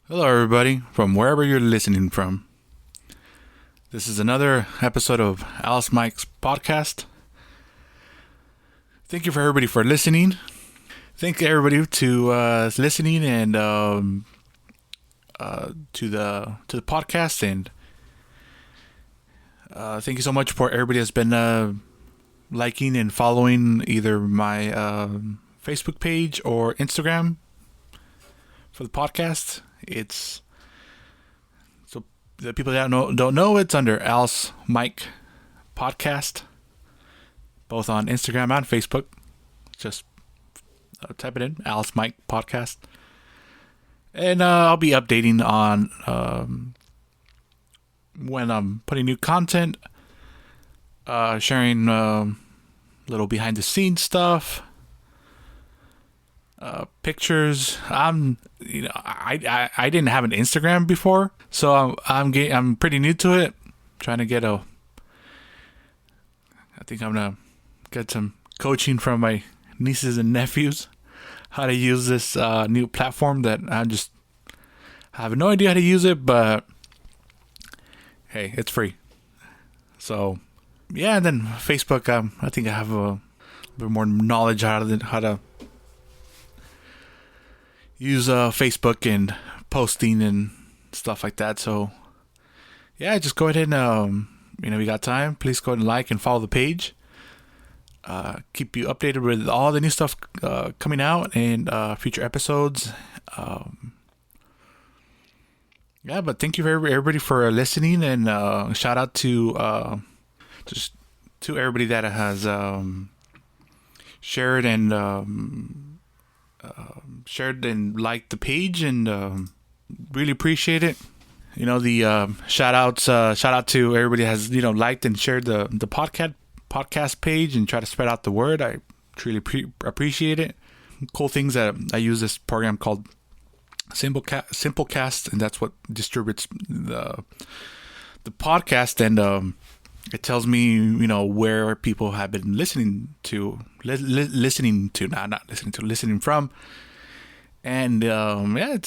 Hello, everybody, from wherever you're listening from. This is another episode of Alice Mike's podcast. Thank you for everybody for listening. Thank everybody to listening and to the podcast, and thank you so much for everybody that's been liking and following either my Facebook page or Instagram for the podcast. It's so the people that don't know it's under Alice Mike Podcast, both on Instagram and Facebook. Just type it in, Alice Mike Podcast, and I'll be updating on when I'm putting new content, sharing little behind the scenes stuff. Pictures. I didn't have an Instagram before, so I'm pretty new to it. Trying to get I think I'm gonna get some coaching from my nieces and nephews how to use this new platform that I have no idea how to use it, but hey, it's free. So yeah, and then Facebook. I think I have a bit more knowledge how to use Facebook and posting and stuff like that. So yeah, just go ahead and you got time, please go ahead and like and follow the page. Keep you updated with all the new stuff coming out and future episodes. Yeah, but thank you for everybody for listening, and shout out to just to everybody that has shared and liked the page, and really appreciate it. The shout out to everybody that has liked and shared the podcast page and try to spread out the word. I truly appreciate it. Cool things that I use this program called Simplecast, and that's what distributes the podcast, and it tells me where people have been listening from, and yeah,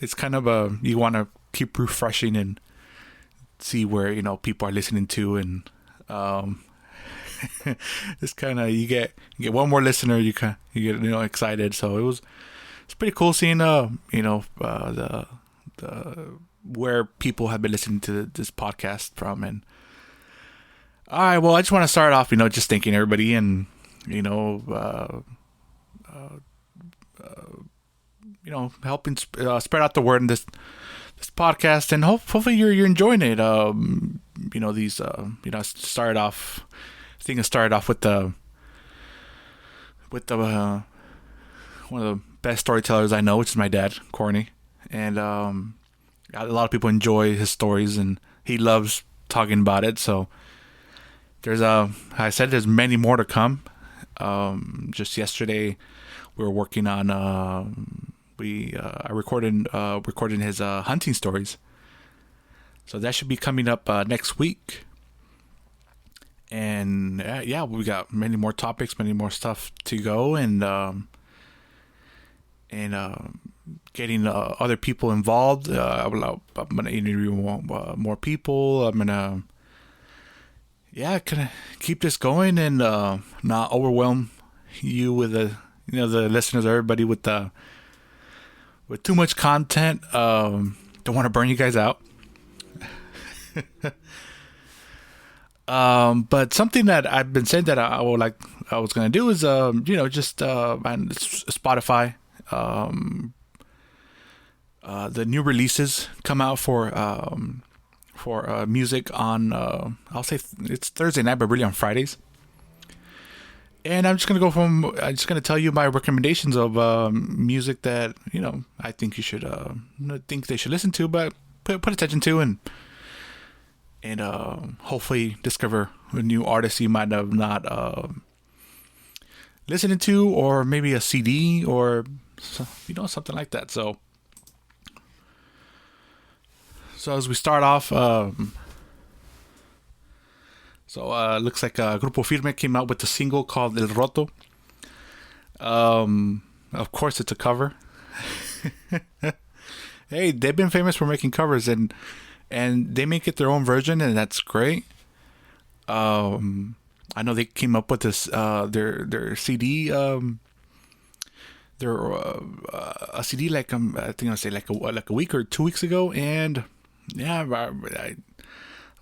it's kind of you want to keep refreshing and see where people are listening to, and it's kind of you get one more listener, you get excited. So it's pretty cool seeing the where people have been listening to this podcast from. And all right, well, I just want to start off, just thanking everybody, and helping spread out the word in this podcast, and hopefully you're enjoying it. These started off. I think it started off with the one of the best storytellers I know, which is my dad, Corny, and a lot of people enjoy his stories, and he loves talking about it. So there's many more to come. Just yesterday, we were working on I recorded his hunting stories, so that should be coming up next week. And yeah, we got many more topics, many more stuff to go, and getting other people involved. I'm gonna interview more people. I'm gonna kind of keep this going, and not overwhelm you with the listeners, everybody, with too much content. Don't want to burn you guys out. But something that I've been saying that I was gonna do is just Spotify. The new releases come out for music on I'll say it's Thursday night, but really on Fridays. And I'm just gonna tell you my recommendations of music that I think you should think they should listen to, but put attention to, and hopefully discover a new artist you might have not listened to, or maybe a CD, or something like that. So as we start off, looks like Grupo Firme came out with a single called El Roto. Of course, it's a cover. hey, they've been famous for making covers, and they make it their own version, and that's great. I know they came up with this their CD their a CD like I think I say like a week or 2 weeks ago, and yeah, I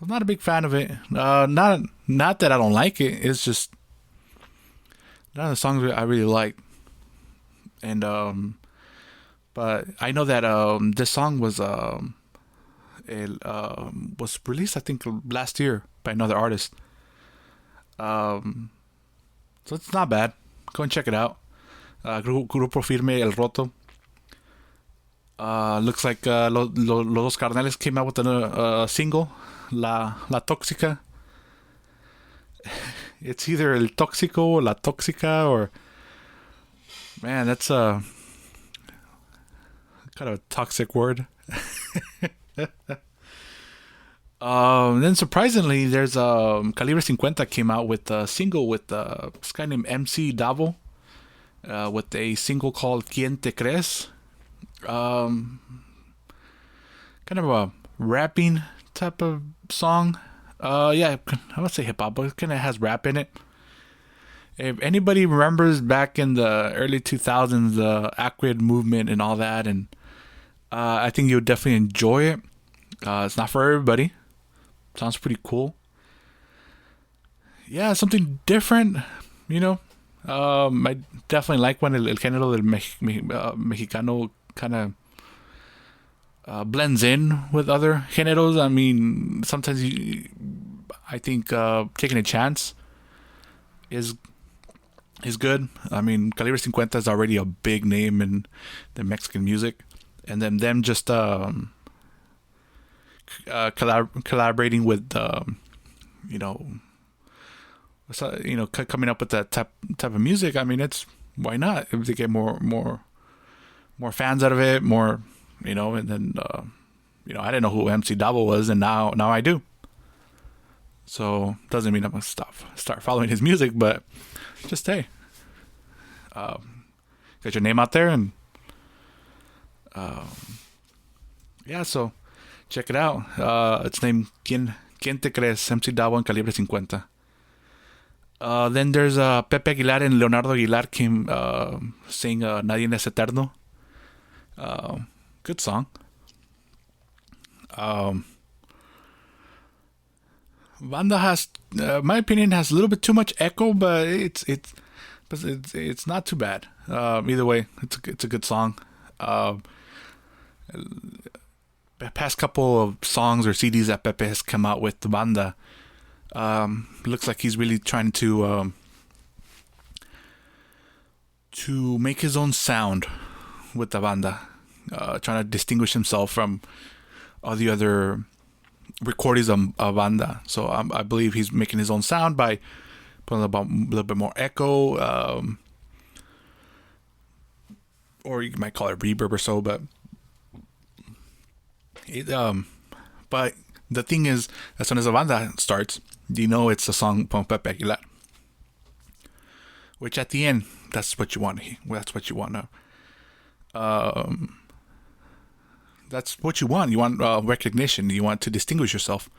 was not a big fan of it. Not that I don't like it. It's just none of the songs I really like, and but I know that this song was released I think last year by another artist. So it's not bad. Go and check it out. Grupo Firme El Roto. Looks like Los Carnales came out with a single, La Tóxica. It's either El Tóxico, La Tóxica, or man, that's a kind of a toxic word. Then surprisingly, there's Calibre 50 came out with a single with this guy named MC Davo, with a single called "Quién te crees." Kind of a rapping type of song. Yeah, I would say hip hop, but it kind of has rap in it. If anybody remembers back in the early 2000s, the Acrid movement and all that, and I think you'll definitely enjoy it. It's not for everybody. Sounds pretty cool. Yeah, something different, you know. I definitely like when el género del mexicano kind of blends in with other géneros. I mean, sometimes I think taking a chance is good. I mean, Calibre 50 is already a big name in the Mexican music, and then them just collaborating with coming up with that type of music. I mean, it's why not? If they get more fans out of it, more, and then I didn't know who MC Davo was, and now I do. So doesn't mean I'm gonna start following his music, but just hey, get your name out there, and yeah, so check it out. It's named ¿Quién te crees? MC Davo and Calibre 50. Then there's Pepe Aguilar and Leonardo Aguilar came sing Nadie es Eterno. Good song. Banda has, my opinion, has a little bit too much echo, but it's not too bad. Either way, it's a good song. Past couple of songs or CDs that Pepe has come out with the banda, looks like he's really trying to make his own sound with the banda, trying to distinguish himself from all the other recordings of banda. So I believe he's making his own sound by putting a little bit more echo, or you might call it reverb or so, but but the thing is, as soon as the banda starts, it's a song from Pepe Aguilar. Which at the end, that's what you want. That's what you want. That's what you want. You want recognition. You want to distinguish yourself.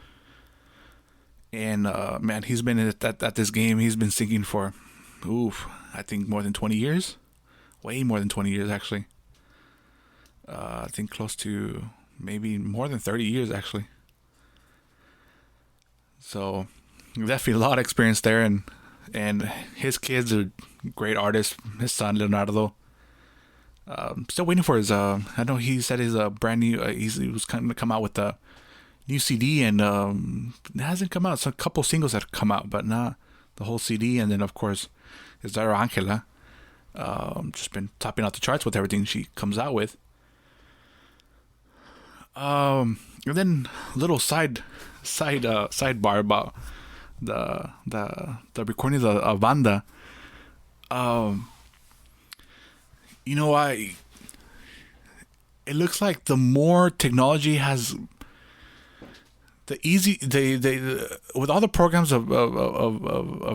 And man, he's been at this game. He's been singing for, I think more than 20 years. Way more than 20 years, actually. I think close to maybe more than 30 years, actually. So definitely a lot of experience there, and his kids are great artists. His son Leonardo, still waiting for his. I know he said his brand new. He was going to come out with a new CD, and it hasn't come out. So a couple singles that have come out, but not the whole CD. And then of course his daughter Angela, just been topping out the charts with everything she comes out with. And then little sidebar about the recording of banda. It looks like the more technology has, the with all the programs of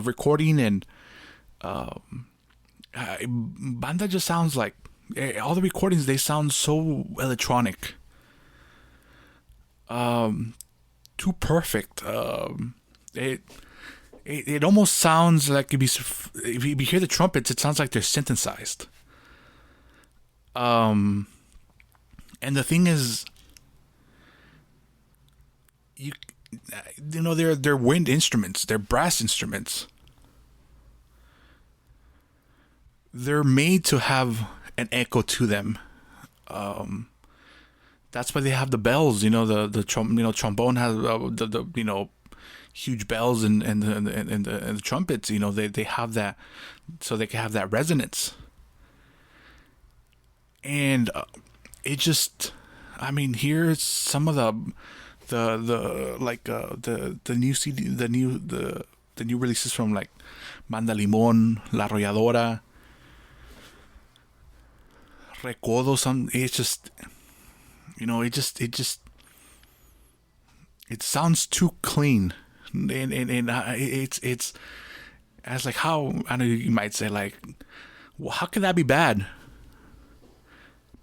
recording, and banda just sounds like all the recordings, they sound so electronic. too perfect. It almost sounds like if you hear the trumpets, it sounds like they're synthesized. And the thing is, you you know they're wind instruments, they're brass instruments. They're made to have an echo to them. That's why they have the bells. Trombone has the huge bells and the trumpets. They have that so they can have that resonance. And it just, I mean, here's some of the new CD, the new releases from like Banda Limón, La Arrolladora, Recodo. It's just, it sounds too clean, and it's as like how I know you might say like, well, how could that be bad?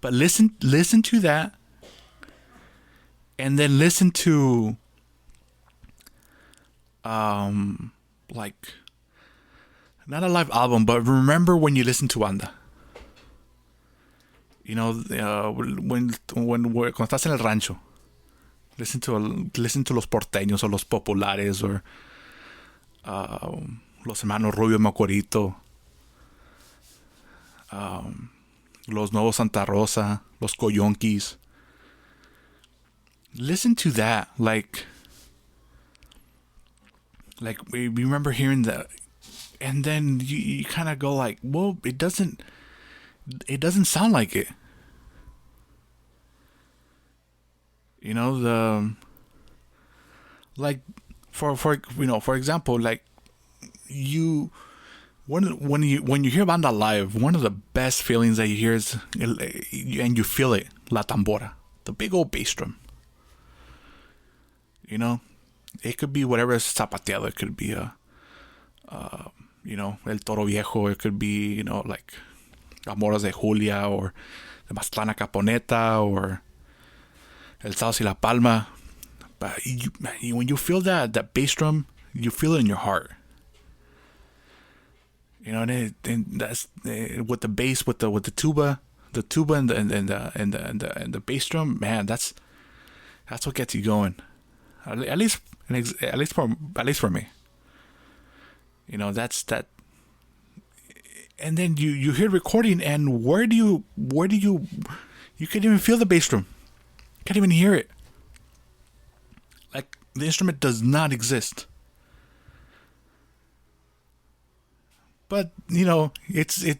But listen to that, and then listen to like not a live album, but remember when you listen to banda. Cuando estás en el rancho, listen to los porteños or los populares or los hermanos Rubio Macorito, los nuevos Santa Rosa, los Coyonquis. Listen to that, like we remember hearing that, and then you kind of go like, well, it doesn't sound like it. The like for example, like when you hear banda live, one of the best feelings that you hear is, and you feel it, la tambora, the big old bass drum. It could be whatever is zapateado. It could be El Toro Viejo. It could be, like Amoras de Julia or the Mastlana Caponeta or El Sauce y La Palma. But when you feel that bass drum, you feel it in your heart. And that's with the bass, with the tuba, and the bass drum. Man, that's what gets you going. At least for me. That's that. And then you hear recording, and where do you can't even feel the bass drum. Can't even hear it. Like the instrument does not exist. But it's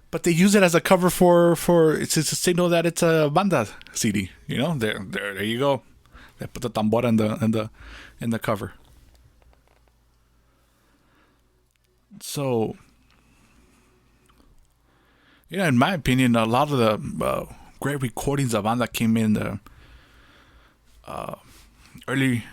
but they use it as a cover for it's a signal that it's a banda CD. There you go. They put the tambora in the cover. So, in my opinion, a lot of the great recordings of banda came in the early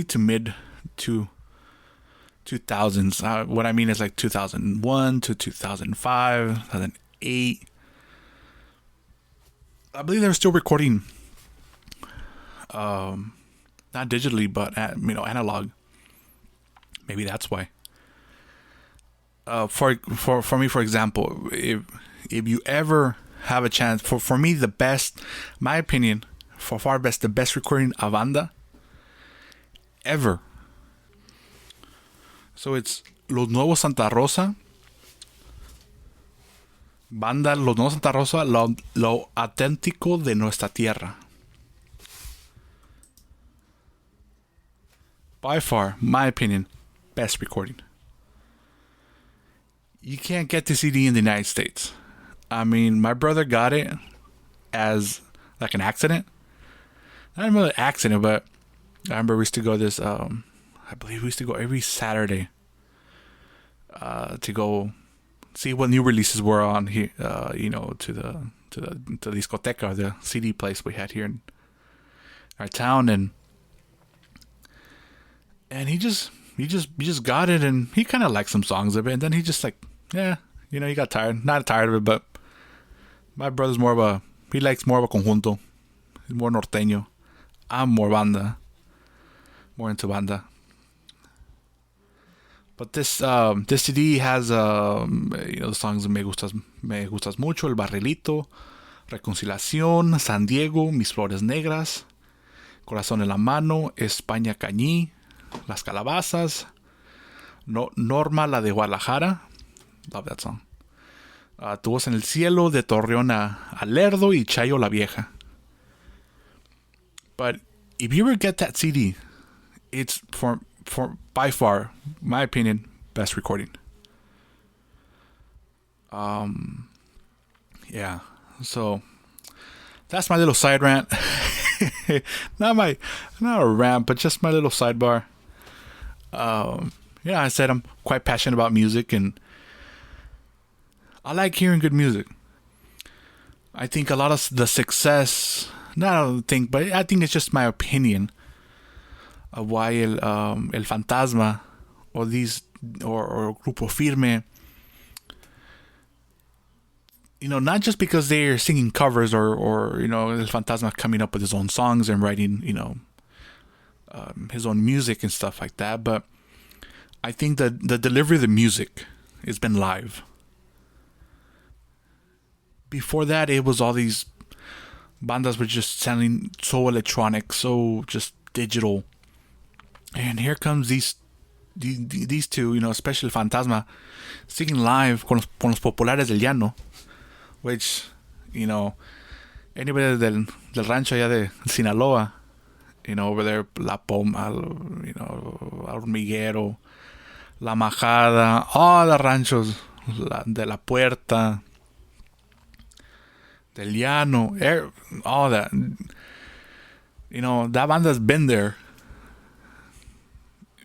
to mid 2000s. What I mean is like 2001 to 2005, 2008. I believe they were still recording, not digitally, but analog. Maybe that's why. For me, for example, if you ever have a chance, for me, the best, my opinion, for far best, the best recording of banda ever. So it's Los Nuevos Santa Rosa, banda Los Nuevos Santa Rosa, lo auténtico de nuestra tierra. By far, my opinion, best recording. You can't get the CD in the United States. I mean, my brother got it as like an accident. Not really an accident, but I remember we used to go this. I believe we used to go every Saturday to go see what new releases were on here. To the discoteca, the CD place we had here in our town, and he just got it, and he kind of liked some songs of it, and then he just like, he got not tired of it, but my brother's he likes more of a conjunto. He's more norteño. I'm more banda, more into banda. But this CD has the songs Me Gustas Mucho, El Barrilito, Reconciliación, San Diego, Mis Flores Negras, Corazón en la Mano, España Cañí, Las Calabazas, no, Norma la de Guadalajara, love that song. Tu voz en el cielo, de Torreón a Lerdo y Chayo la Vieja. But if you ever get that CD, it's for by far, my opinion, best recording. Yeah. So that's my little side rant. not a rant, but just my little sidebar. Yeah, I said I'm quite passionate about music, and I like hearing good music. I think a lot of the success, not I don't think, but I think it's just my opinion of why el Fantasma or Grupo Firme, not just because they're singing covers or El Fantasma coming up with his own songs and writing, his own music and stuff like that, but I think that the delivery of the music has been live. Before that, it was all these bandas were just sounding so electronic, so just digital. And here comes these two, especially Fantasma, singing live con los populares del llano, which, anybody del rancho allá de Sinaloa, over there, La Poma, Hormiguero, La Majada, all the ranchos, de La Puerta, del llano, all that. That banda's been there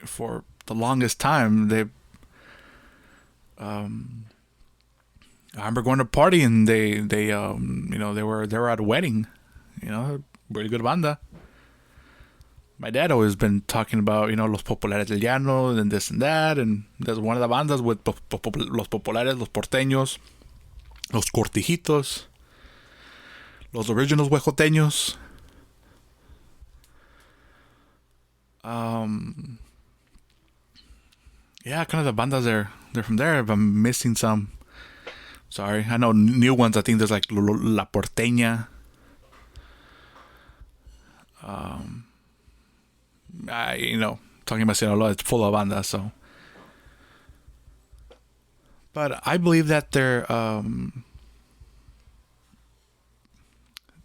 for the longest time. I remember going to a party and they were at a wedding, really good banda. My dad always been talking about, Los Populares del Llano and this and that, and there's one of the bandas with Los Populares, Los Porteños, Los Cortijitos, Los Originals Huejoteños. Yeah, kind of the bandas they're from there. If I'm missing some, sorry. I know new ones. I think there's like La Porteña. Talking about Sinaloa, it's full of bandas. So, but I believe that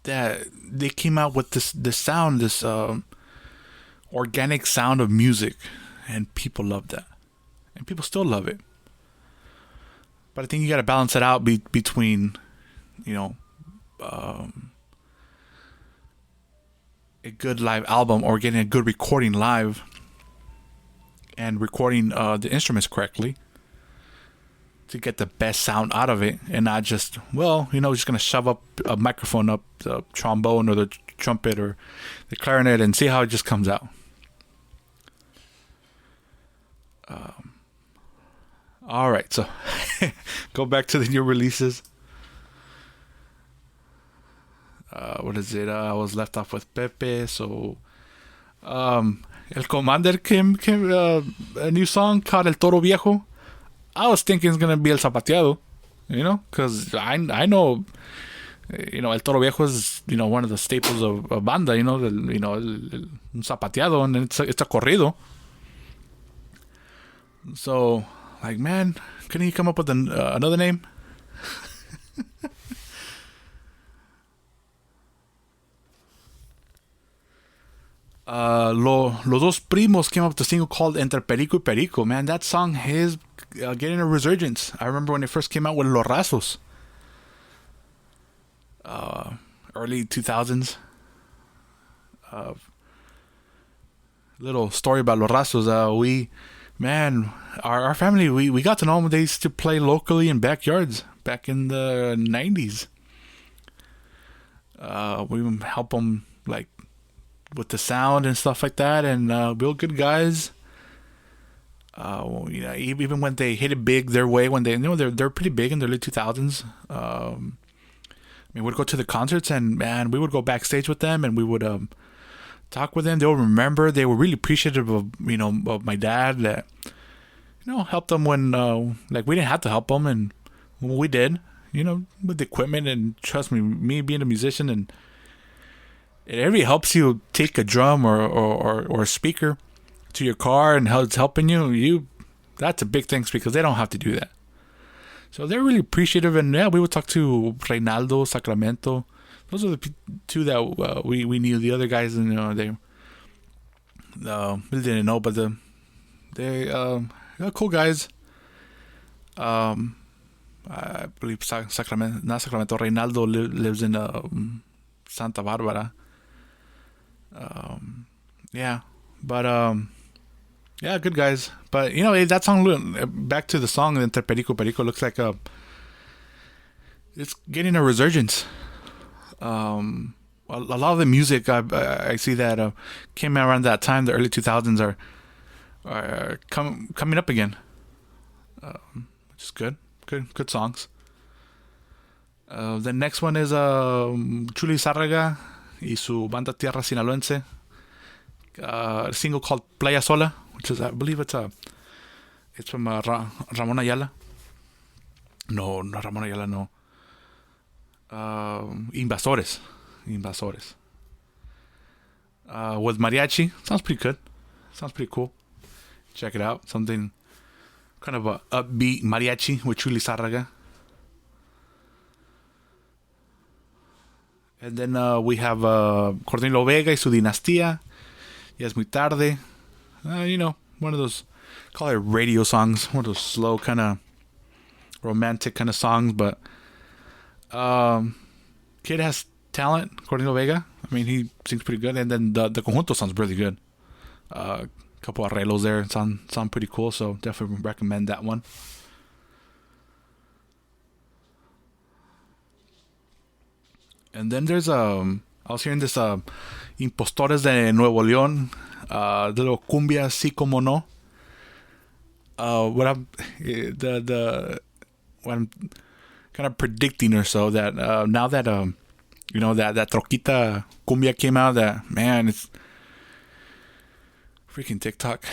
that they came out with this sound, this organic sound of music, and people love that. And people still love it. But I think you got to balance it out between, a good live album or getting a good recording live and recording the instruments correctly to get the best sound out of it, and not just, just going to shove up a microphone up the trombone or the trumpet or the clarinet and see how it just comes out. All right, so go back to the new releases. What is it? I was left off with Pepe. So, El Commander came a new song called El Toro Viejo. I was thinking it's gonna be El Zapateado, because I know, El Toro Viejo is one of the staples of banda. Un zapateado, and it's a corrido. So, like, man, couldn't you come up with another name? Los Dos Primos came up with a single called Entre Perico y Perico. Man, that song is getting a resurgence. I remember when it first came out with Los Rasos. Early 2000s. Little story about Los Rasos. Our family, we got to know them. They used to play locally in backyards back in the 90s. We would help them, like, with the sound and stuff like that, and we were good guys. Even when they hit it big their way, when they're pretty big in the late 2000s. We'd go to the concerts, and man, we would go backstage with them, and we would talk with them. They'll remember. They were really appreciative of of my dad that helped them when like we didn't have to help them, and when we did, with the equipment. And trust me being a musician, and it really helps you take a drum or a speaker to your car and how it's helping you. That's a big thing because they don't have to do that. So they're really appreciative, and yeah, we would talk to Reynaldo, Sacramento. Those are the two that we knew. The other guys, they really didn't know, but they're cool guys. I believe Sacramento, not Sacramento. Reynaldo lives in Santa Barbara. Yeah, but yeah, good guys. But that song, back to the song, Entre Perico Perico, looks like it's getting a resurgence. A lot of the music I see that came out around that time, the early 2000s, are coming up again, which is good. Good songs. The next one is Chuli Zárraga y su banda Tierra Sinaloense. A single called Playa Sola, which is, I believe it's from Ramon Ayala. No, not Ramon Ayala, no. Invasores. With mariachi. Sounds pretty good. Sounds pretty cool. Check it out. Something kind of a upbeat mariachi with Chuli Zárraga. And then we have Cornelio Vega y su Dinastía. Ya es muy tarde. One of those, call it radio songs. One of those slow, kind of romantic kind of songs. But kid has talent, Cornelio Vega. I mean, he sings pretty good. And then the conjunto sounds really good. Couple of arreglos there sound pretty cool. So definitely recommend that one. And then there's I was hearing this Impostores de Nuevo León, the little cumbia sí como no. What I'm kind of predicting or so that now that that Troquita cumbia came out, that man, it's freaking TikTok.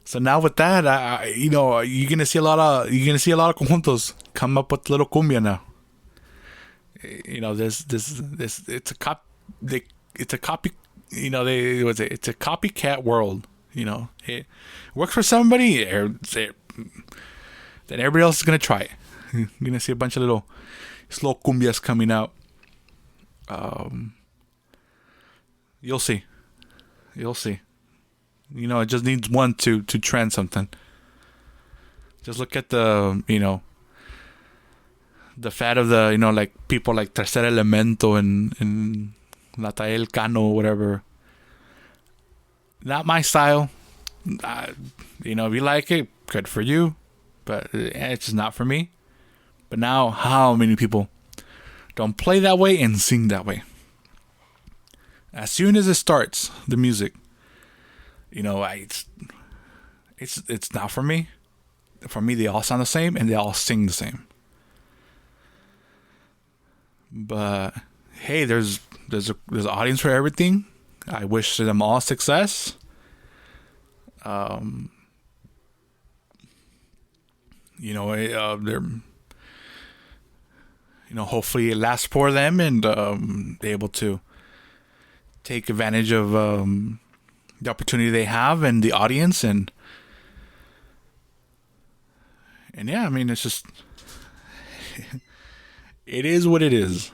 So now with that, you're gonna see a lot of conjuntos come up with little cumbia now. This it's a copy. It's a copycat world. It works for somebody, then everybody else is gonna try it. You're gonna see a bunch of little slow cumbias coming out. You'll see. It just needs one to trend something. Just look at the fat of the like people like Tercer Elemento and Natael Cano or whatever. Not my style. If you like it, good for you. But it's just not for me. But now, how many people don't play that way and sing that way? As soon as it starts, the music, it's not for me. For me, they all sound the same and they all sing the same. But hey, there's an audience for everything. I wish them all success. They're hopefully it lasts for them and they're able to take advantage of the opportunity they have and the audience and yeah, I mean, it's just it is what it is.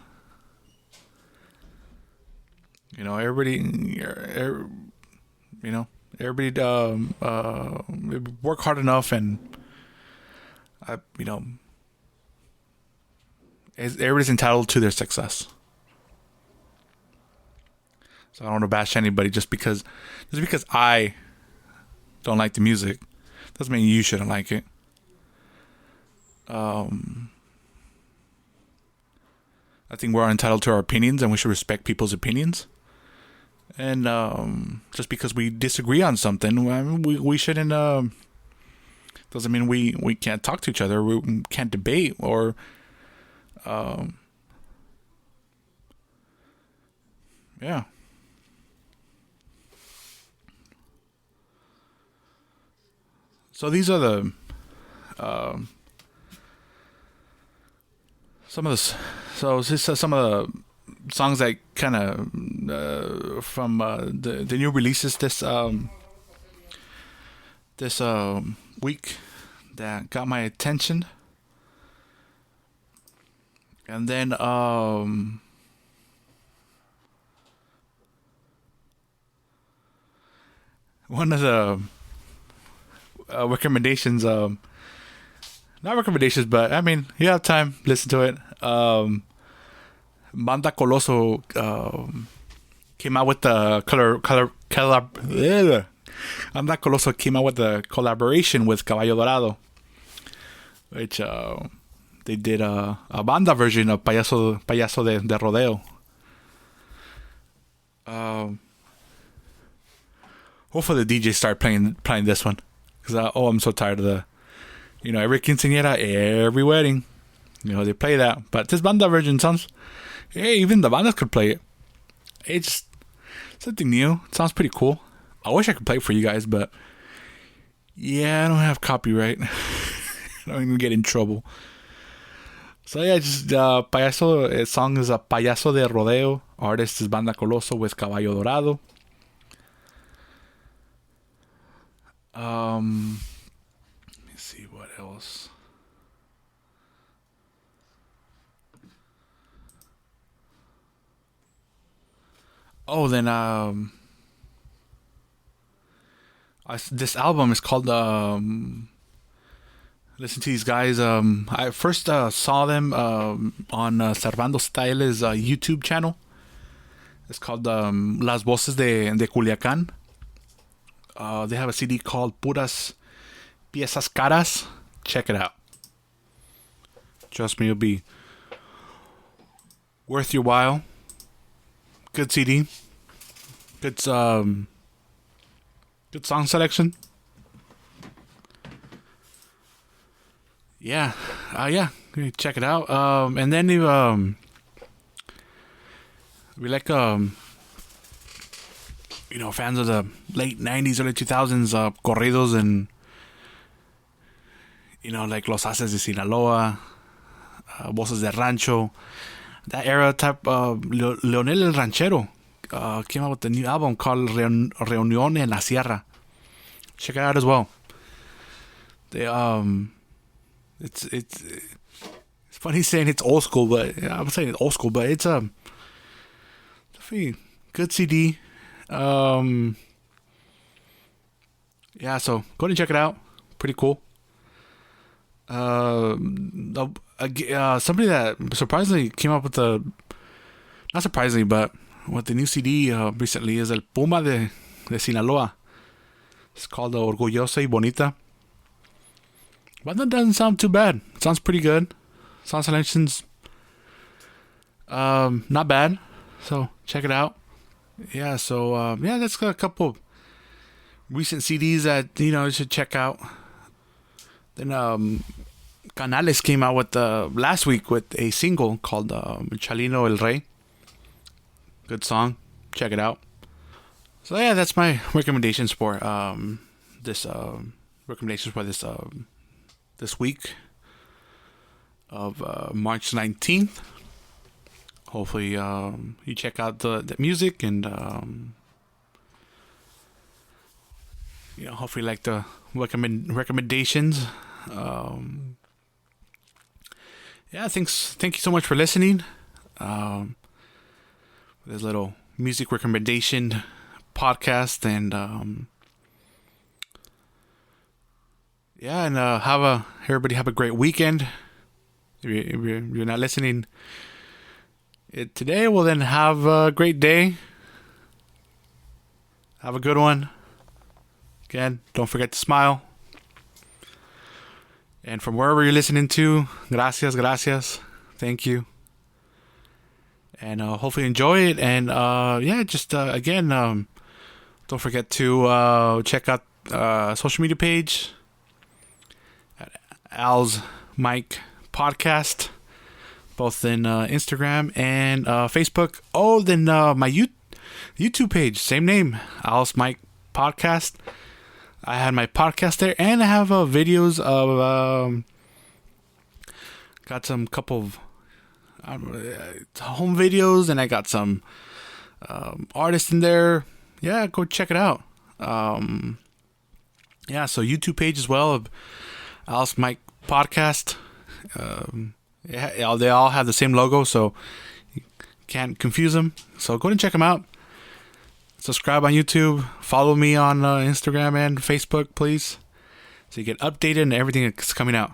Everybody work hard enough and everybody's entitled to their success. So I don't want to bash anybody just because I don't like the music doesn't mean you shouldn't like it. I think we're entitled to our opinions and we should respect people's opinions. And just because we disagree on something, we shouldn't. Doesn't mean we can't talk to each other. We can't debate or Yeah. So these are the some of the so this is some of the songs that kind of from the new releases this week that got my attention. And then one of the recommendations, not recommendations, but I mean, you have time, listen to it. Banda Coloso came out with the Banda Coloso came out with the collaboration with Caballo Dorado, which they did a banda version of Payaso de Rodeo. Hopefully the DJ start playing this one, because I'm so tired of the, every quinceañera, every wedding, they play that. But this banda version sounds, hey, even the bandas could play it. It's just something new. It sounds pretty cool. I wish I could play it for you guys, but yeah, I don't have copyright. I don't even get in trouble. So yeah, just Payaso, song is a Payaso de Rodeo. Artist is Banda Coloso with Caballo Dorado. Let me see what else. Oh, then this album is called listen to these guys. I first saw them on Servando Styles' YouTube channel. It's called Las Voces de Culiacán. They have a CD called Puras Piezas Caras. Check it out. Trust me, it'll be worth your while. Good CD. Good song selection. Yeah, check it out. And then we like fans of the late 90s, early 2000s corridos, and like Los Haces de Sinaloa, Voces de Rancho, that era type. Leonel el Ranchero came out with a new album called Reunión en la Sierra. Check it out as well. They it's funny saying it's old school, but I'm saying it's old school, but it's a good CD. Yeah, so go ahead and check it out. Pretty cool. Somebody that surprisingly came up with not surprisingly, but with the new CD recently is El Puma de Sinaloa. It's called Orgullosa y Bonita. But that doesn't sound too bad. It sounds pretty good. Sound selection's not bad. So check it out. Yeah, so that's got a couple recent CDs that you should check out. Then Canales came out with last week with a single called Chalino El Rey. Good song. Check it out. So yeah, that's my recommendations for this week of March 19th. Hopefully you check out the music and hopefully like the recommendations. Thank you so much for listening. This little music recommendation podcast, and everybody have a great weekend. If you're not listening today, well then have a great day. Have a good one. Again, don't forget to smile. And from wherever you're listening to, gracias. Thank you. And hopefully enjoy it. And again, don't forget to check out social media page at Al's Mike Podcast, both in Instagram and Facebook. Oh, then my YouTube page, same name, Alice Mike Podcast. I had my podcast there, and I have videos of got some couple of home videos, and I got some artists in there. Yeah, go check it out. Yeah, so YouTube page as well of Alice Mike Podcast. They all have the same logo, so you can't confuse them. So go and check them out. Subscribe on YouTube. Follow me on Instagram and Facebook, please, so you get updated on everything that's coming out.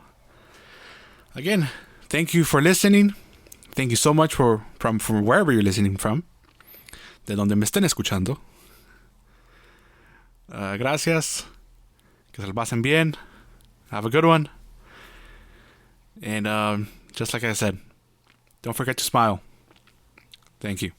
Again, thank you for listening. Thank you so much from wherever you're listening from. De donde me estén escuchando. Gracias. Que se lo pasen bien. Have a good one. And just like I said, don't forget to smile. Thank you.